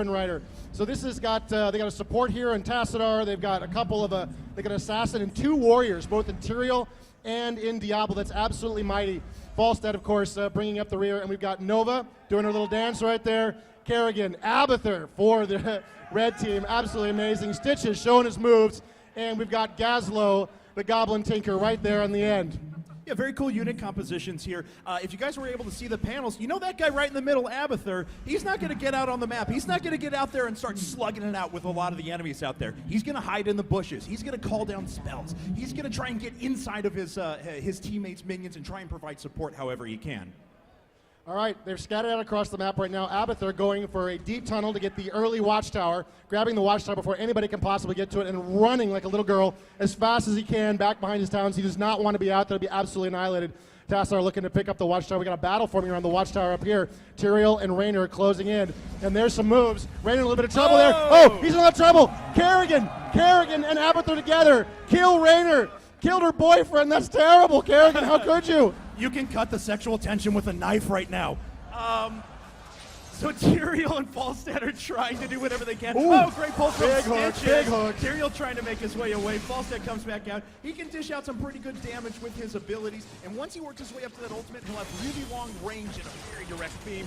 Griffin Rider. So this has got, they got a support here in Tassadar. They've got a couple of, they got an assassin and 2 warriors, both in Tyrael and in Diablo. That's absolutely mighty. Falstad, of course, bringing up the rear. And we've got Nova doing her little dance right there. Kerrigan, Abathur for the red team. Absolutely amazing. Stitches showing his moves. And we've got Gazlo, the Goblin Tinker, right there on the end. Yeah, very cool unit compositions here. If you guys were able to see the panels, you know that guy right in the middle, Abathur, he's not going to get out on the map. He's not going to get out there and start slugging it out with a lot of the enemies out there. He's going to hide in the bushes. He's going to call down spells. He's going to try and get inside of his teammates' minions and try and provide support however he can. All right, they're scattered out across the map right now. Abathur going for a deep tunnel to get the early watchtower, grabbing the watchtower before anybody can possibly get to it, and running like a little girl as fast as he can back behind his towns. He does not want to be out there to be absolutely annihilated. Tassar looking to pick up the watchtower. We got a battle forming around the watchtower up here. Tyrael and Raynor closing in, and there's some moves. Raynor in a little bit of trouble there. Oh, he's in a lot of trouble. Kerrigan and Abathur together. Kill Raynor. Killed her boyfriend. That's terrible, Kerrigan. How could you? You can cut the sexual tension with a knife right now. So Tyrael and Falstad are trying to do whatever they can. Ooh, oh, great pull from big hook, Stitches. big hook. Tyrael trying to make his way away. Falstad comes back out. He can dish out some pretty good damage with his abilities. And once he works his way up to that ultimate, he'll have really long range and a very direct beam.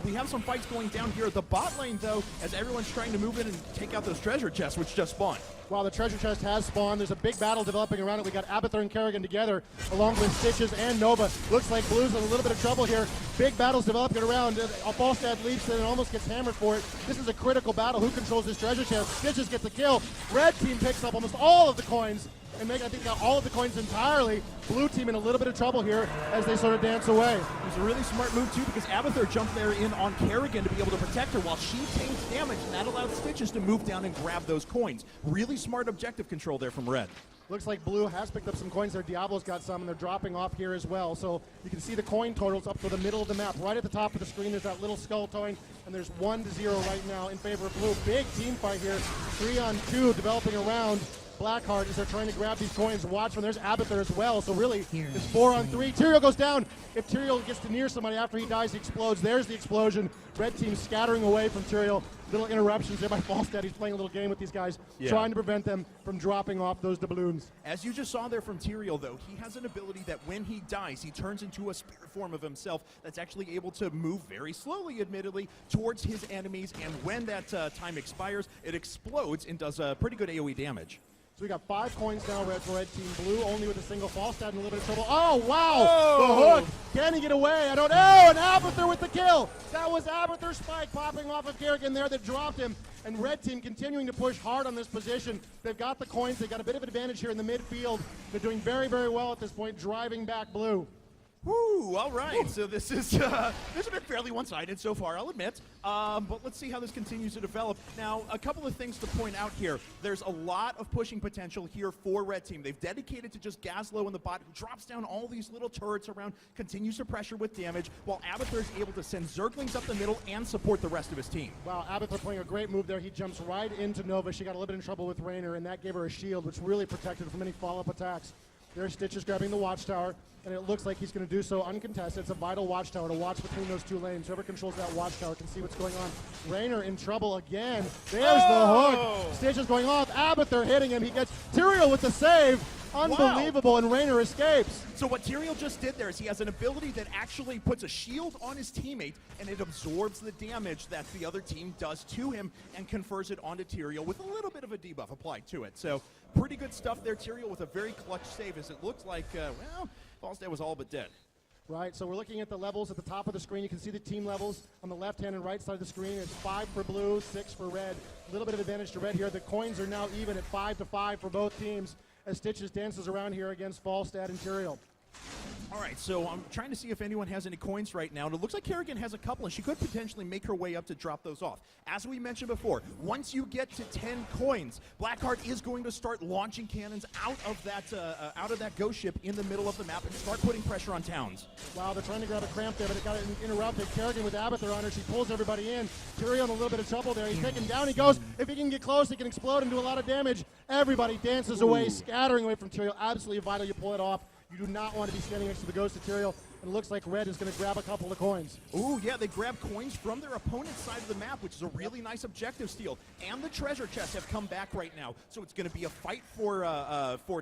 We have some fights going down here at the bot lane, though, as everyone's trying to move in and take out those treasure chests, which just spawned. While the treasure chest has spawned, there's a big battle developing around it. We got Abathur and Kerrigan together, along with Stitches and Nova. Looks like Blue's in a little bit of trouble here. Big battles developing around. Falstad leaps in and almost gets hammered for it. This is a critical battle. Who controls this treasure chest? Stitches gets the kill. Red team picks up almost all of the coins, and I think got all of the coins entirely. Blue team in a little bit of trouble here as they sort of dance away. It was a really smart move, too, because Abathur jumped there in on Kerrigan to be able to protect her while she takes damage, and that allowed Stitches to move down and grab those coins. Really smart objective control there from Red. Looks like Blue has picked up some coins there. Diablo's got some, and they're dropping off here as well. So you can see the coin totals up to the middle of the map. Right at the top of the screen, there's that little skull coin, and there's 1-0 right now in favor of Blue. Big team fight here. 3-on-2 developing around Blackheart as they're trying to grab these coins. Watch when there's Abathur as well. So really, it's 4-on-3. Tyrael goes down. If Tyrael gets to near somebody after he dies, he explodes. There's the explosion. Red team scattering away from Tyrael. Little interruptions there by Falstad. He's playing a little game with these guys, trying to prevent them from dropping off those doubloons. As you just saw there from Tyrael, though, he has an ability that when he dies, he turns into a spirit form of himself that's actually able to move very slowly, admittedly, towards his enemies. And when that time expires, it explodes and does pretty good AoE damage. So we got 5 coins now, Red for Red Team. Blue only with a single. Falstad in a little bit of trouble. Oh, wow! Oh. The hook! Can he get away? I don't know. And Abathur with the kill! That was Abathur's spike popping off of Kerrigan there that dropped him. And Red Team continuing to push hard on this position. They've got the coins. They've got a bit of advantage here in the midfield. They're doing very, very well at this point, driving back Blue. Woo, all right. So this has been fairly one-sided so far, I'll admit. But let's see how this continues to develop. Now, a couple of things to point out here. There's a lot of pushing potential here for Red Team. They've dedicated to just Gazlo in the bot, who drops down all these little turrets around, continues to pressure with damage, while Abathur is able to send Zerglings up the middle and support the rest of his team. Wow, Abathur playing a great move there. He jumps right into Nova. She got a little bit in trouble with Raynor, and that gave her a shield, which really protected her from any follow-up attacks. There's Stitches grabbing the watchtower, and it looks like he's going to do so uncontested. It's a vital watchtower to watch between those 2 lanes. Whoever controls that watchtower can see what's going on. Raynor in trouble again. There's the hook. Stitches going off. Abathur hitting him. He gets Tyrael with the save. Unbelievable, and Raynor escapes. So what Tyrael just did there is he has an ability that actually puts a shield on his teammate, and it absorbs the damage that the other team does to him and confers it onto Tyrael with a little bit of a debuff applied to it. So pretty good stuff there, Tyrael, with a very clutch save, as it looks like, well, Falstad was all but dead. Right, so we're looking at the levels at the top of the screen. You can see the team levels on the left-hand and right side of the screen. It's 5 for Blue, 6 for Red. A little bit of advantage to Red here. The coins are now even at 5-5 for both teams as Stitches dances around here against Falstad and Tyrael. All right, so I'm trying to see if anyone has any coins right now, and it looks like Kerrigan has a couple, and she could potentially make her way up to drop those off. As we mentioned before, once you get to 10 coins, Blackheart is going to start launching cannons out of that ghost ship in the middle of the map and start putting pressure on towns. Wow, they're trying to grab a cramp there, but it got interrupted. Kerrigan with Abathur on her. She pulls everybody in. Tyrael in a little bit of trouble there. He's taken down. He goes. If he can get close, he can explode and do a lot of damage. Everybody dances away, scattering away from Tyrael. Absolutely vital you pull it off. You do not want to be standing next to the ghost of Tyrael. and it looks like red is going to grab a couple of coins. Ooh, yeah, they grab coins from their opponent's side of the map, which is a really nice objective steal. And the treasure chests have come back right now, so it's going to be a fight for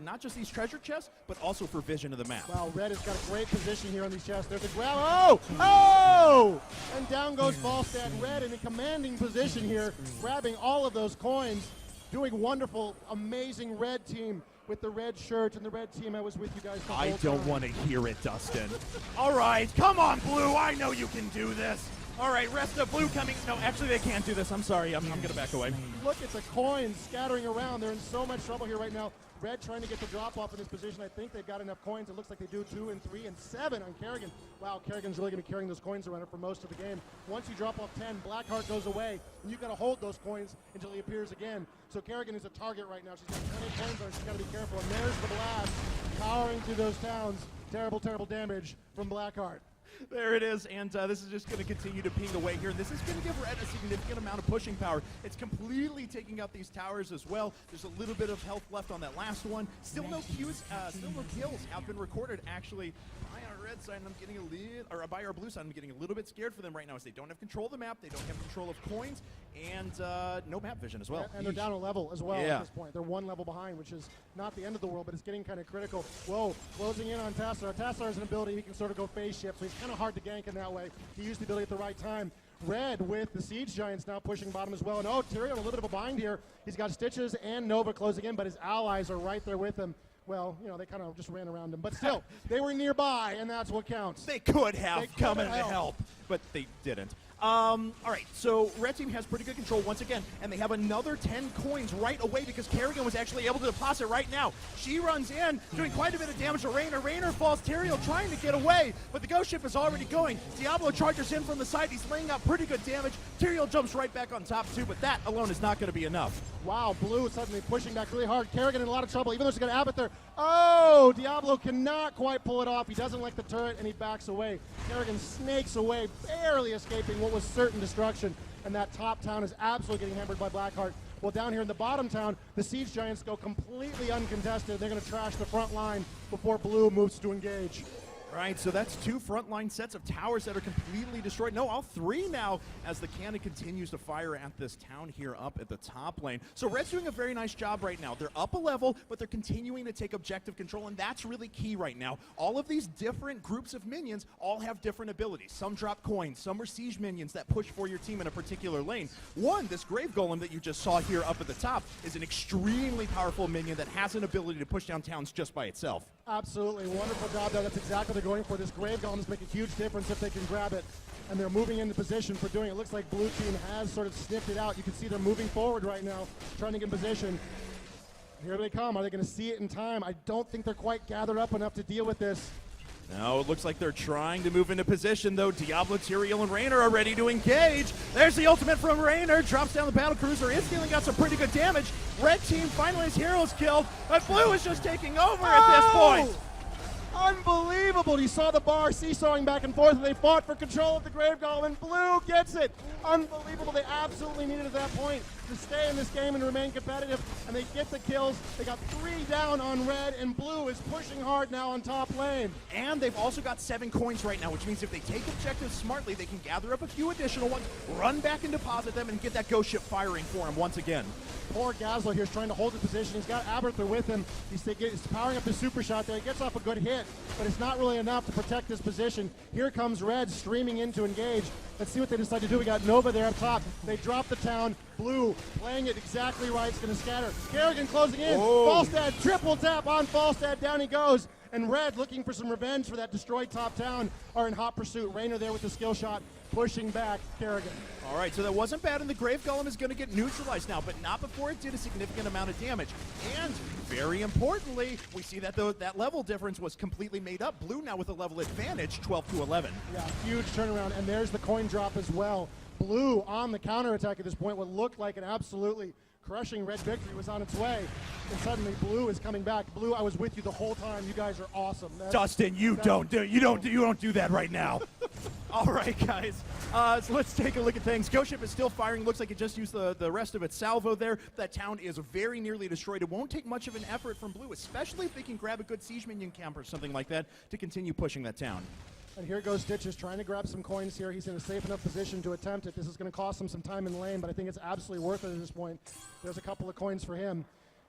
not just these treasure chests, but also for vision of the map. Wow, red has got a great position here on these chests. There's a grab. Oh! Oh! And down goes Falstad. Red in a commanding position here, grabbing all of those coins, doing wonderful, amazing red team with the red shirt and the red team. I was with you guys the whole I don't time. want to hear it, Dustin. All right, come on, Blue. I know you can do this. All right, rest of Blue coming. No, actually, they can't do this. I'm sorry. I'm going to back away. Look at the coins scattering around. They're in so much trouble here right now. Red trying to get the drop off in this position. I think they've got enough coins. It looks like they do 2 and 3 and 7 on Kerrigan. Wow, Kerrigan's really going to be carrying those coins around for most of the game. Once you drop off 10, Blackheart goes away, and you've got to hold those coins until he appears again. So Kerrigan is a target right now. She's got 20 coins on her. She's got to be careful. And there's the blast, powering through those towns. Terrible, terrible damage from Blackheart. There it is, and this is just going to continue to ping away here. This is going to give Red a significant amount of pushing power. It's completely taking out these towers as well. There's a little bit of health left on that last one. Still no kills have been recorded, actually. By our red side, I'm getting a little, or by our blue side, I'm getting a little bit scared for them right now, as they don't have control of the map, they don't have control of coins, and no map vision as well. And they're down a level as well Yeah. at this point. They're 1 level behind, which is not the end of the world, but it's getting kind of critical. Whoa, closing in on Tassar. Tassar has an ability, he can sort of go phase shift, so he's kind of hard to gank in that way. He used the ability at the right time. Red with the Siege Giants now pushing bottom as well. And oh, Tyrion, a little bit of a bind here. He's got Stitches and Nova closing in, but his allies are right there with him. Well, you know, they kind of just ran around him. But still, they were nearby, and that's what counts. They could have come in to help, but they didn't. All right, so Red Team has pretty good control once again, and they have another 10 coins right away because Kerrigan was actually able to deposit right now. She runs in, doing quite a bit of damage to Raynor. Raynor falls, Tyrael trying to get away, but the ghost ship is already going. Diablo charges in from the side. He's laying out pretty good damage. Tyrael jumps right back on top too, but that alone is not going to be enough. Wow, Blue suddenly pushing back really hard. Kerrigan in a lot of trouble, even though she's got Abbott there. Oh, Diablo cannot quite pull it off. He doesn't like the turret, and he backs away. Kerrigan snakes away, barely escaping what was certain destruction. And that top town is absolutely getting hammered by Blackheart. Well, down here in the bottom town, the Siege Giants go completely uncontested. They're going to trash the front line before Blue moves to engage. Right, so that's 2 frontline sets of towers that are completely destroyed. No, all 3 now as the cannon continues to fire at this town here up at the top lane. So Red's doing a very nice job right now. They're up a level, but they're continuing to take objective control, and that's really key right now. All of these different groups of minions all have different abilities. Some drop coins, some are siege minions that push for your team in a particular lane. One, this Grave Golem that you just saw here up at the top, is an extremely powerful minion that has an ability to push down towns just by itself. Absolutely, wonderful job there. That's exactly what they're going for. This Grave Golems make a huge difference if they can grab it. And they're moving into position for doing it. Looks like Blue Team has sort of sniffed it out. You can see they're moving forward right now, trying to get in position. Here they come. Are they going to see it in time? I don't think they're quite gathered up enough to deal with this. No, it looks like they're trying to move into position, though. Diablo, Tyrael, and Raynor are ready to engage. There's the ultimate from Raynor. Drops down the battle cruiser. Is dealing out some pretty good damage. Red Team finally has heroes killed, but Blue is just taking over at this point. Unbelievable. You saw the bar seesawing back and forth, and they fought for control of the Grave Golem, and Blue gets it. Unbelievable. They absolutely needed at that point to stay in this game and remain competitive, and they get the kills. They got 3 down on Red, and Blue is pushing hard now on top lane. And they've also got 7 coins right now, which means if they take objectives smartly, they can gather up a few additional ones, run back and deposit them, and get that ghost ship firing for them once again. Poor Gazlo here is trying to hold the position. He's got Aberther with him. He's powering up his super shot there. He gets off a good hit, but it's not really enough to protect his position. Here comes Red streaming in to engage. Let's see what they decide to do. We got Nova there up top. They drop the town. Blue playing it exactly right. It's going to scatter. Kerrigan closing in. Falstad, triple tap on Falstad. Down he goes. And Red, looking for some revenge for that destroyed top town, are in hot pursuit. Raynor there with the skill shot, pushing back Kerrigan. All right, so that wasn't bad, and the Grave Golem is going to get neutralized now, but not before it did a significant amount of damage. And very importantly, we see that that level difference was completely made up. Blue now with a level advantage, 12 to 11. Yeah, huge turnaround, and there's the coin drop as well. Blue on the counterattack at this point. What looked like an absolutely crushing Red victory was on its way, and suddenly Blue is coming back. Blue, I was with you the whole time. You guys are awesome. Dustin, you don't do that right now. All right, guys. So let's take a look at things. Ghost Ship is still firing. Looks like it just used the rest of its salvo there. That town is very nearly destroyed. It won't take much of an effort from Blue, especially if they can grab a good siege minion camp or something like that to continue pushing that town. And here goes Stitches trying to grab some coins here. He's in a safe enough position to attempt it. This is going to cost him some time in the lane, but I think it's absolutely worth it at this point. There's a couple of coins for him.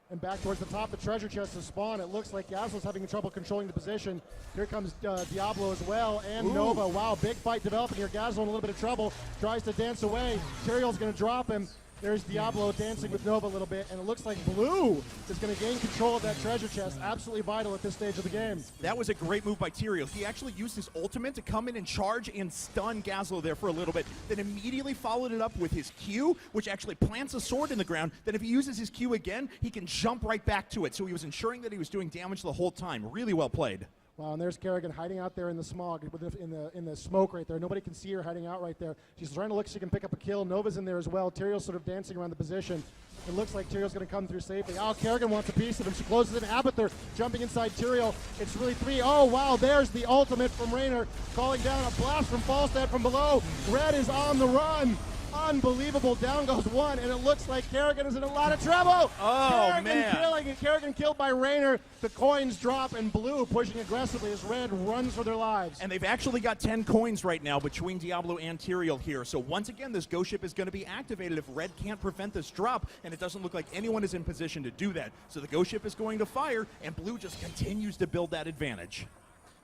And back towards the top, the treasure chest is spawned. It looks like Yaslo's having trouble controlling the position. Here comes Diablo as well, and Nova. Wow, big fight developing here. Gazlo in a little bit of trouble, tries to dance away. Tyrael's going to drop him. There's Diablo dancing with Nova a little bit, and it looks like Blue is going to gain control of that treasure chest. Absolutely vital at this stage of the game. That was a great move by Tyrael. He actually used his ultimate to come in and charge and stun Gazlo there for a little bit, then immediately followed it up with his Q, which actually plants a sword in the ground. Then if he uses his Q again, he can jump right back to it. So he was ensuring that he was doing damage the whole time. Really well played. Wow, and there's Kerrigan hiding out there in the smog, in the smoke right there. Nobody can see her hiding out right there. She's trying to look if she can pick up a kill. Nova's in there as well. Tyrael's sort of dancing around the position. It looks like Tyrael's going to come through safely. Oh, Kerrigan wants a piece of him. She closes in. Abathur jumping inside Tyrael. It's really three. Oh, wow, there's the ultimate from Raynor. Calling down a blast from Falstad from below. Red is on the run. Unbelievable. Down goes one, and it looks like Kerrigan is in a lot of trouble. Oh, Kerrigan man. Kerrigan killed by Raynor. The coins drop, and Blue pushing aggressively as Red runs for their lives. And they've actually got 10 coins right now between Diablo and Tyrael here. So once again, this ghost ship is going to be activated if Red can't prevent this drop, and it doesn't look like anyone is in position to do that. So the ghost ship is going to fire, and Blue just continues to build that advantage.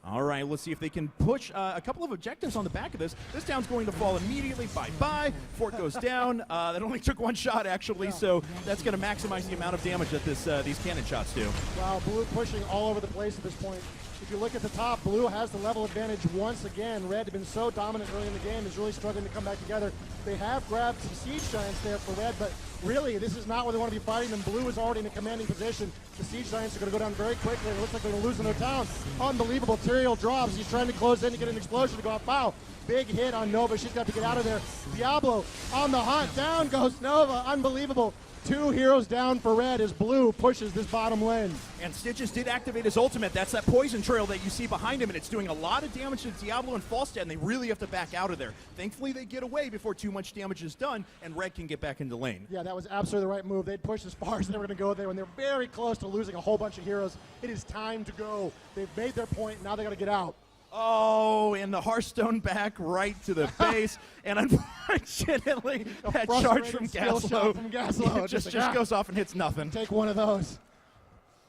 All right, let's see if they can push a couple of objectives on the back of this. This town's going to fall immediately. Bye-bye. Fort goes down. That only took one shot, actually, so that's going to maximize the amount of damage that these cannon shots do. Wow, Blue pushing all over the place at this point. If you look at the top, Blue has the level advantage once again. Red had been so dominant early in the game, is really struggling to come back together. They have grabbed some Siege Giants there for Red, but really, this is not where they want to be fighting them. Blue is already in a commanding position. The Siege Giants are going to go down very quickly. It looks like they're going to lose in their town. Unbelievable. Tyrael drops. He's trying to close in to get an explosion to go out. Wow. Big hit on Nova. She's got to get out of there. Diablo on the hunt. Down goes Nova. Unbelievable. 2 heroes down for Red as Blue pushes this bottom lane. And Stitches did activate his ultimate. That's that poison trail that you see behind him, and it's doing a lot of damage to Diablo and Falstad, and they really have to back out of there. Thankfully, they get away before too much damage is done, and Red can get back into lane. Yeah, that was absolutely the right move. They'd pushed as far as they were going to go there when they're very close to losing a whole bunch of heroes. It is time to go. They've made their point. Now they got to get out. Oh, and the Hearthstone back right to the base, and unfortunately, that charge from Gazlo just goes off and hits nothing. Take one of those.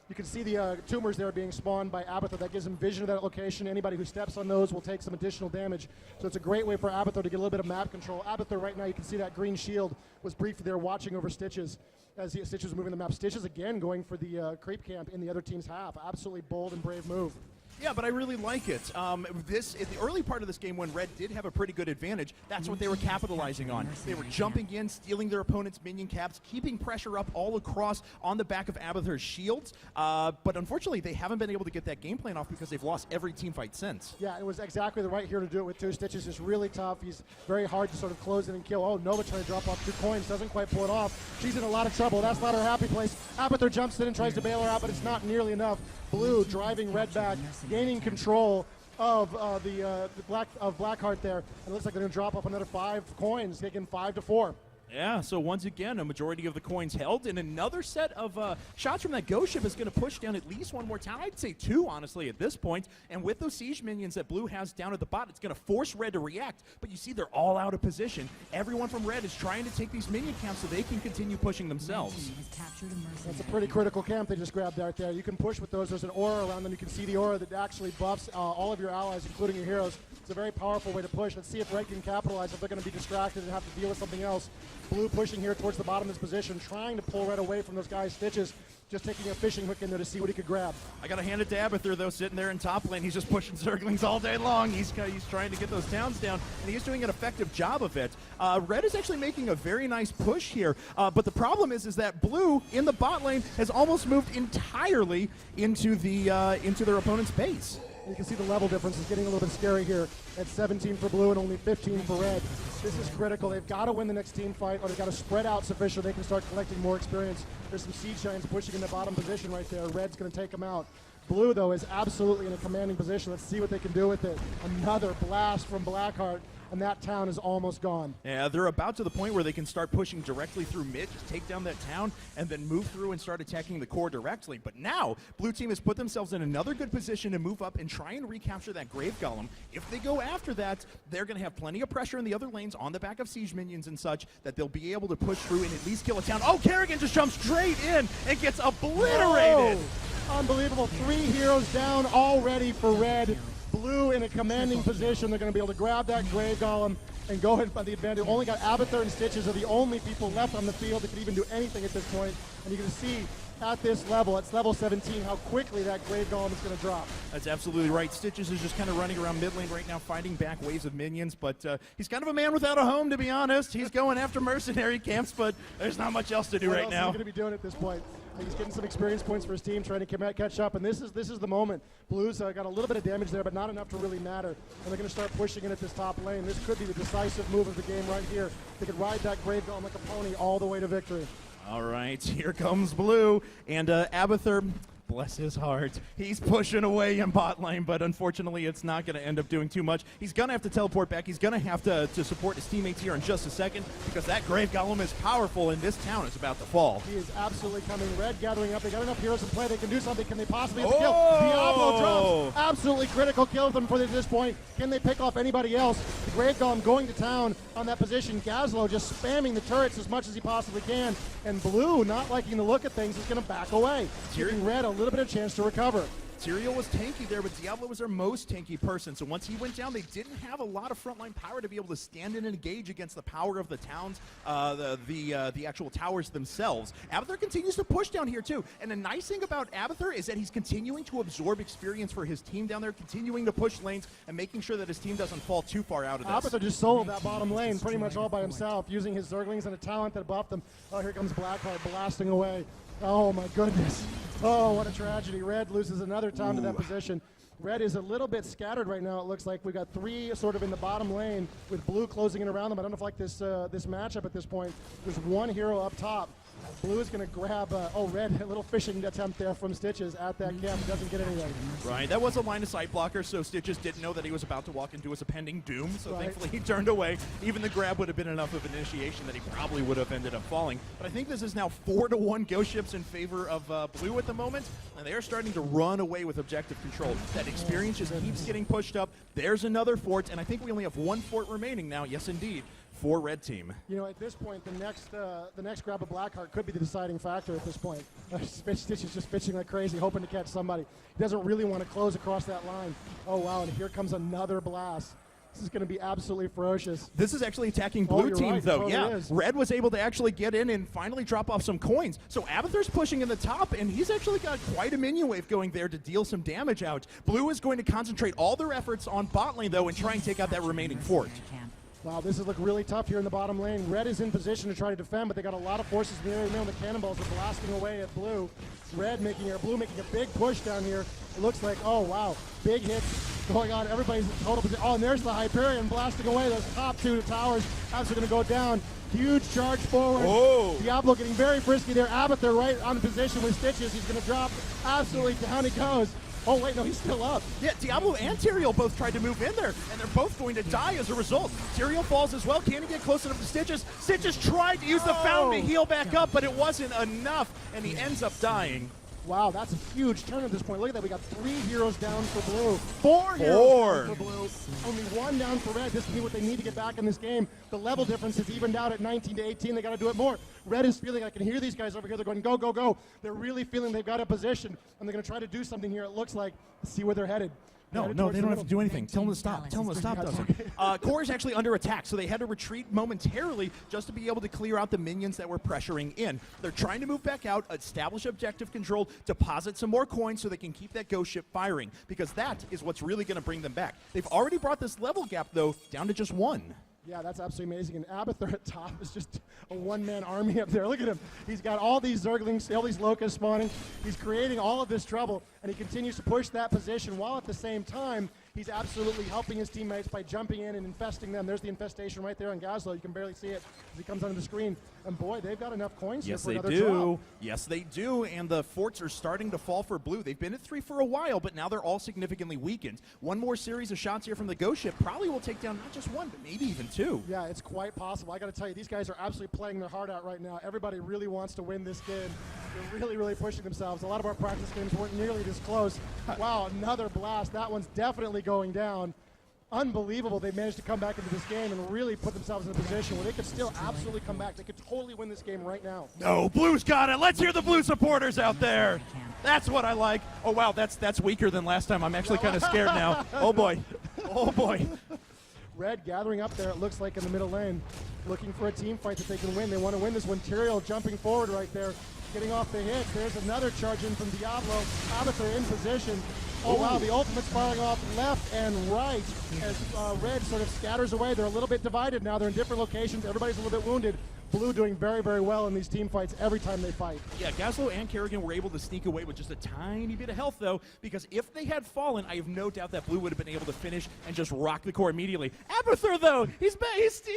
You can see the tumors there being spawned by Abathur. That gives him vision of that location. Anybody who steps on those will take some additional damage. So it's a great way for Abathur to get a little bit of map control. Abathur right now, you can see that green shield was briefly there watching over Stitches as Stitches was moving the map. Stitches again going for the creep camp in the other team's half. Absolutely bold and brave move. Yeah, but I really like it. In the early part of this game when Red did have a pretty good advantage, that's what they were capitalizing on. They were jumping in, stealing their opponent's minion caps, keeping pressure up all across on the back of Abathur's shields. But unfortunately, they haven't been able to get that game plan off because they've lost every team fight since. Yeah, it was exactly the right hero to do it with 2 Stitches. Is really tough. He's very hard to sort of close in and kill. Oh, Nova trying to drop off 2 coins. Doesn't quite pull it off. She's in a lot of trouble. That's not her happy place. Abathur jumps in and tries to bail her out, but it's not nearly enough. Blue driving Red back, gaining control of Blackheart there. And it looks like they're going to drop up another 5 coins, taking 5 to 4. Yeah, so once again, a majority of the coins held, and another set of shots from that ghost ship is going to push down at least one more town. I'd say 2, honestly, at this point. And with those siege minions that Blue has down at the bot, it's going to force Red to react. But you see they're all out of position. Everyone from Red is trying to take these minion camps so they can continue pushing themselves. That's a pretty critical camp they just grabbed out there. You can push with those. There's an aura around them. You can see the aura that actually buffs all of your allies, including your heroes. It's a very powerful way to push. Let's see if Red can capitalize if they're going to be distracted and have to deal with something else. Blue pushing here towards the bottom of his position, trying to pull Red away from those guys' Stitches, just taking a fishing hook in there to see what he could grab. I got to hand it to Abathur, though, sitting there in top lane. He's just pushing Zerglings all day long. He's trying to get those towns down, and he's doing an effective job of it. Red is actually making a very nice push here, but the problem is that Blue, in the bot lane, has almost moved entirely into their opponent's base. You can see the level difference is getting a little bit scary here at 17 for Blue and only 15 for Red. This is critical. They've got to win the next team fight, or they've got to spread out sufficiently they can start collecting more experience. There's some Siege Giants pushing in the bottom position right there. Red's going to take them out. Blue, though, is absolutely in a commanding position. Let's see what they can do with it. Another blast from Blackheart. and that town is almost gone. Yeah, they're about to the point where they can start pushing directly through mid, just take down that town, and then move through and start attacking the core directly. But now, blue team has put themselves in another good position to move up and try and recapture that Grave Golem. If they go after that, they're going to have plenty of pressure in the other lanes on the back of siege minions and such that they'll be able to push through and at least kill a town. Oh, Kerrigan just jumps straight in and gets obliterated. Whoa. Unbelievable. 3 heroes down already for red. Blue in a commanding position. They're going to be able to grab that Grave Golem and go ahead by the advantage. Only got Abathur and Stitches are the only people left on the field that can even do anything at this point. And you can see at this level, it's level 17, how quickly that Grave Golem is going to drop. That's absolutely right. Stitches is just kind of running around mid lane right now, fighting back waves of minions, but he's kind of a man without a home, to be honest. He's going after mercenary camps, but there's not much else to do right now. What else is he going to be doing at this point? He's getting some experience points for his team, trying to catch up, and this is the moment. Blues got a little bit of damage there, but not enough to really matter, and they're going to start pushing in at this top lane. This could be the decisive move of the game right here. They could ride that Grave Golem like a pony all the way to victory. All right, here comes blue, and Abathur, bless his heart, he's pushing away in bot lane, but unfortunately it's not going to end up doing too much. He's going to have to teleport back. He's going to have to support his teammates here in just a second because that Grave Golem is powerful and this town is about to fall. He is absolutely coming. Red gathering up. They got enough heroes in play. They can do something. Can they possibly get the kill? Diablo drops. Absolutely critical kill for them for this point. Can they pick off anybody else? The Grave Golem going to town on that position. Gazlo just spamming the turrets as much as he possibly can. And Blue, not liking the look of things, is going to back away, giving Red a little bit of chance to recover. Tyrael was tanky there, but Diablo was their most tanky person. So once he went down, they didn't have a lot of frontline power to be able to stand in and engage against the power of the towns, the actual towers themselves. Abathur continues to push down here too. And the nice thing about Abathur is that he's continuing to absorb experience for his team down there, continuing to push lanes and making sure that his team doesn't fall too far out of this. Abathur just soloed that bottom lane pretty much all by himself, using his Zerglings and a talent that buffed them. Oh, here comes Blackheart blasting away. Oh my goodness. Oh, what a tragedy. Red loses another town to that position. Red is a little bit scattered right now, it looks like. We got 3 sort of in the bottom lane with Blue closing in around them. I don't know if like this matchup at this point. There's 1 hero up top. Blue is going to grab, Red, a little fishing attempt there from Stitches at that camp. Doesn't get anything. Right, that was a line of sight blocker, so Stitches didn't know that he was about to walk into his impending doom, so right. Thankfully he turned away. Even the grab would have been enough of an initiation that he probably would have ended up falling. But I think this is now 4-1 ghost ships in favor of Blue at the moment, and they are starting to run away with objective control. That experience just keeps getting pushed up. There's another fort, and I think we only have 1 fort remaining now. Yes, indeed. For red team. You know, at this point, the next grab of Blackheart could be the deciding factor at this point. Stitch is just pitching like crazy, hoping to catch somebody. He doesn't really want to close across that line. Oh, wow, and here comes another blast. This is going to be absolutely ferocious. This is actually attacking blue team, right, though. totally Yeah, is. Red was able to actually get in and finally drop off some coins. So Abathur's pushing in the top, and he's actually got quite a minion wave going there to deal some damage out. Blue is going to concentrate all their efforts on bot lane, though, and try and take out that remaining fort. Wow, this is looking really tough here in the bottom lane. Red is in position to try to defend, but they got a lot of forces in the area. The cannonballs are blasting away at Blue. Blue making a big push down here. It looks like, oh wow, big hits going on. Everybody's in total position. Oh, and there's the Hyperion blasting away. Those top 2 towers absolutely going to go down. Huge charge forward. Oh. Diablo getting very frisky there. Abathur right on position with Stitches. He's going to drop. Absolutely down he goes. Oh, wait, no, he's still up. Yeah, Diablo and Tyrael both tried to move in there, and they're both going to die as a result. Tyrael falls as well. Can he get close enough to Stitches? Stitches tried to use the fountain to heal back up, but it wasn't enough, and he ends up dying. Wow, that's a huge turn at this point. Look at that. We got 3 heroes down for Blue. 4 heroes down for Blue. Only 1 down for Red. This is what they need to get back in this game. The level difference is evened out at 19 to 18. They got to do it more. Red is feeling, I can hear these guys over here. They're going, go, go, go. They're really feeling they've got a position, and they're going to try to do something here. It looks like. Let's see where they're headed. No, they don't have to do anything. Tell them to stop. Tell them to stop, Dustin. Core is actually under attack, so they had to retreat momentarily just to be able to clear out the minions that were pressuring in. They're trying to move back out, establish objective control, deposit some more coins so they can keep that ghost ship firing, because that is what's really going to bring them back. They've already brought this level gap, though, down to just 1. Yeah, that's absolutely amazing. And Abathur at top is just a one-man army up there. Look at him. He's got all these Zerglings, all these locusts spawning. He's creating all of this trouble, and he continues to push that position while at the same time He's absolutely helping his teammates by jumping in and infesting them. There's the infestation right there on Gazlo. You can barely see it as he comes onto the screen. And boy, they've got enough coins here Yes, for they another do. drop. Yes, they do. And the forts are starting to fall for blue. They've been at 3 for a while, but now they're all significantly weakened. One more series of shots here from the Ghost Ship probably will take down not just one, but maybe even two. Yeah, it's quite possible. I got to tell you, these guys are absolutely playing their heart out right now. Everybody really wants to win this game. They're really, really pushing themselves. A lot of our practice games weren't nearly this close. Wow, another blast. That one's definitely going down. Unbelievable. They managed to come back into this game and really put themselves in a position where they could still absolutely come back. They could totally win this game right now. No, Blue's got it. Let's hear the Blue supporters out there. That's what I like. Oh, wow, that's weaker than last time. I'm actually kind of scared now. Oh, boy. Oh, boy. Red gathering up there, it looks like, in the middle lane, looking for a team fight that they can win. They want to win this one. Tyrael jumping forward right there, getting off the hit. There's another charge in from Diablo. Abathur in position. Oh, wow, the ultimate's firing off left and right as Red sort of scatters away. They're a little bit divided now. They're in different locations. Everybody's a little bit wounded. Blue doing very, very well in these team fights every time they fight. Yeah, Gazlo and Kerrigan were able to sneak away with just a tiny bit of health, though, because if they had fallen, I have no doubt that Blue would have been able to finish and just rock the core immediately. Abathur, though, he's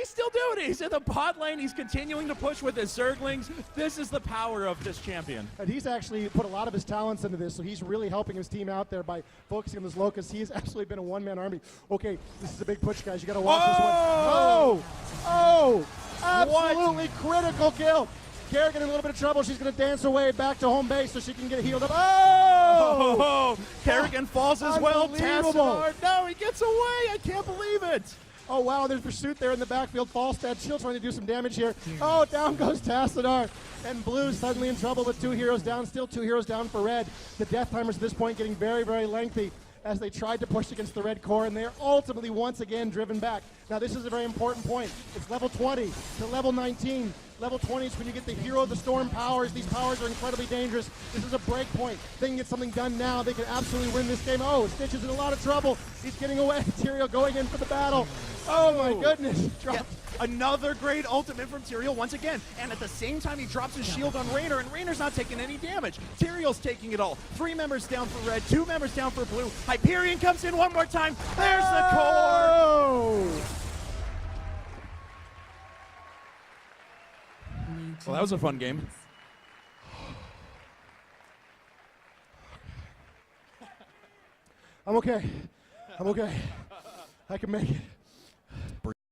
still doing it. He's in the bot lane. He's continuing to push with his Zerglings. This is the power of this champion. And he's actually put a lot of his talents into this, so he's really helping his team out there by focusing on this Locust. He's actually been a one-man army. Okay, this is a big push, guys. You got to watch this one. Oh! Oh! Absolutely critical kill. Kerrigan in a little bit of trouble. She's going to dance her way back to home base so she can get healed up. Oh! Kerrigan falls as well. Unbelievable. Tassadar, no, he gets away. I can't believe it. Oh, wow, there's pursuit there in the backfield. Falstad still trying to do some damage here. Oh, down goes Tassadar. And Blue suddenly in trouble with 2 heroes down. Still 2 heroes down for Red. The death timers at this point getting very, very lengthy as they tried to push against the Red core, and they are ultimately once again driven back. Now, this is a very important point. It's level 20 to level 19. Level 20 is when you get the Hero of the Storm powers. These powers are incredibly dangerous. This is a break point. They can get something done now. They can absolutely win this game. Oh, Stitch is in a lot of trouble. He's getting away. Tyrael going in for the battle. Oh, my goodness. Yeah, another great ultimate from Tyrael once again. And at the same time, he drops his shield on Raynor, and Raynor's not taking any damage. Tyrael's taking it all. 3 members down for Red, 2 members down for Blue. Hyperion comes in one more time. There's the core. Oh! Well, that was a fun game. I'm okay. I'm okay. I can make it.